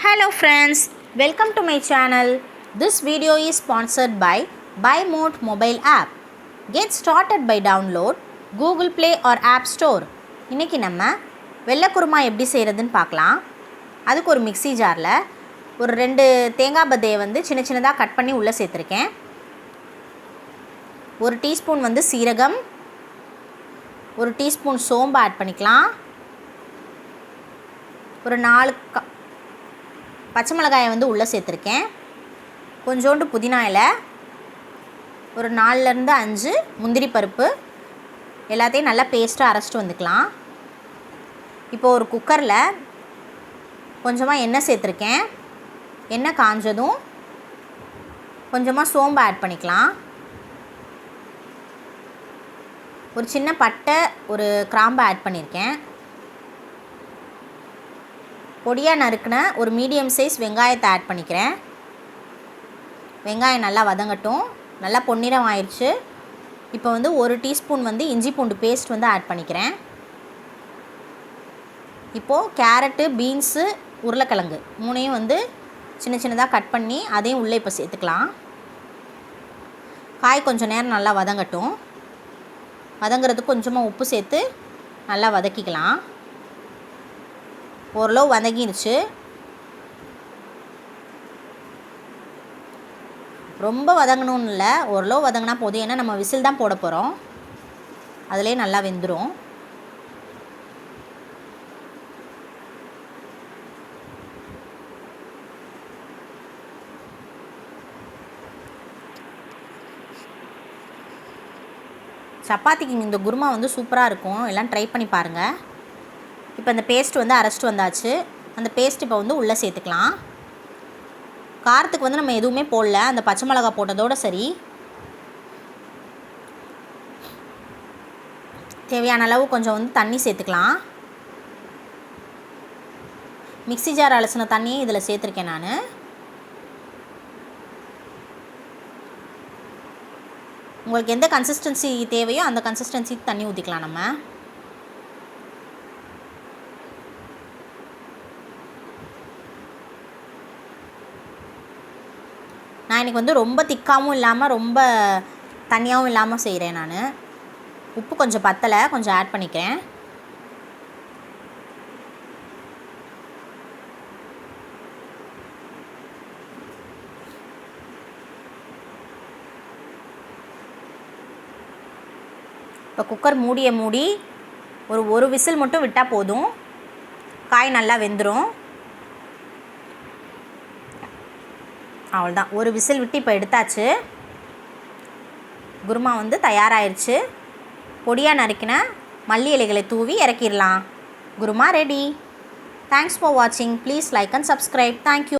Hello friends, welcome to my channel. This video is sponsored by BuyMode mobile app. Get started by download Google Play or App Store. இன்னைக்கு நம்ம வெள்ளை குருமா எப்படி செய்கிறதுன்னு பார்க்கலாம். அதுக்கு ஒரு மிக்ஸி ஜாரில் ஒரு 2 தேங்காய் பத்தையை வந்து சின்ன சின்னதாக கட் பண்ணி உள்ளே சேர்த்துருக்கேன். 1 டீஸ்பூன் வந்து சீரகம், 1 டீஸ்பூன் சோம்பு ஆட் பண்ணிக்கலாம். ஒரு 4 பச்சை மிளகாயை வந்து உள்ளே சேர்த்துருக்கேன். கொஞ்சோண்டு புதினா இலை, ஒரு 4லேருந்து 5 முந்திரி பருப்பு, எல்லாத்தையும் நல்லா பேஸ்ட்டாக அரைச்சிட்டு வந்துக்கலாம். இப்போது ஒரு குக்கரில் கொஞ்சமாக எண்ணெய் சேர்த்துருக்கேன். எண்ணெய் காஞ்சதும் கொஞ்சமாக சோம்பு ஆட் பண்ணிக்கலாம். ஒரு சின்ன பட்டை, ஒரு கிராம்பு ஆட் பண்ணியிருக்கேன். பொடியாக நறுக்கின ஒரு மீடியம் சைஸ் வெங்காயத்தை ஆட் பண்ணிக்கிறேன். வெங்காயம் நல்லா வதங்கட்டும். நல்லா பொன்னிறம் ஆயிடுச்சு. இப்போ வந்து 1 டீஸ்பூன் வந்து இஞ்சி பூண்டு பேஸ்ட் வந்து ஆட் பண்ணிக்கிறேன். இப்போது கேரட்டு, பீன்ஸு, உருளைக்கிழங்கு 3ஐயும் வந்து சின்ன சின்னதாக கட் பண்ணி அதையும் உள்ளே இப்போ சேர்த்துக்கலாம். காய் கொஞ்சம் நேரம் நல்லா வதங்கட்டும். வதங்கிறதுக்கு கொஞ்சமாக உப்பு சேர்த்து நல்லா வதக்கிக்கலாம். ஓரளவு வதங்கிடுச்சு. ரொம்ப வதங்கணும்னு இல்லை, ஓரளவு வதங்கினா போதும். ஏன்னா நம்ம விசில் தான் போட போகிறோம். அதிலே நல்லா வெந்துடும். சப்பாத்திக்கு இந்த குருமா வந்து சூப்பராக இருக்கும். எல்லாம் ட்ரை பண்ணி பாருங்கள். இப்போ அந்த பேஸ்ட் வந்து அரைச்சிட்டு வந்தாச்சு. அந்த பேஸ்ட் இப்போ வந்து உள்ளே சேர்த்துக்கலாம். காரத்துக்கு வந்து நம்ம எதுவுமே போடல, அந்த பச்சை மிளகா போட்டதோடு சரி. தேவையான அளவு கொஞ்சம் வந்து தண்ணி சேர்த்துக்கலாம். மிக்ஸி ஜார் அலசின தண்ணியை இதில் சேர்த்துருக்கேன் நான். உங்களுக்கு எந்த கன்சிஸ்டன்சி தேவையோ அந்த கன்சிஸ்டன்சிக்கு தண்ணி ஊற்றிக்கலாம் நம்ம. நான் இன்றைக்கி வந்து ரொம்ப திக்காகவும் இல்லாமல் ரொம்ப தண்ணியாகவும் இல்லாமல் செய்கிறேன் நான். உப்பு கொஞ்சம் பத்தலை, கொஞ்சம் ஆட் பண்ணிக்கிறேன். இப்போ குக்கர் மூடியை மூடி ஒரு விசில் மட்டும் விட்டால் போதும். காய் நல்லா வெந்துடும். அவ்வளோதான், ஒரு விசில் விட்டு இப்போ எடுத்தாச்சு. குருமா வந்து தயாராகிடுச்சு. பொடியாக நறுக்கின மல்லி இலைகளை தூவி இறக்கிடலாம். குருமா ரெடி. தேங்க்ஸ் ஃபார் வாட்சிங். Please like and subscribe. Thank you.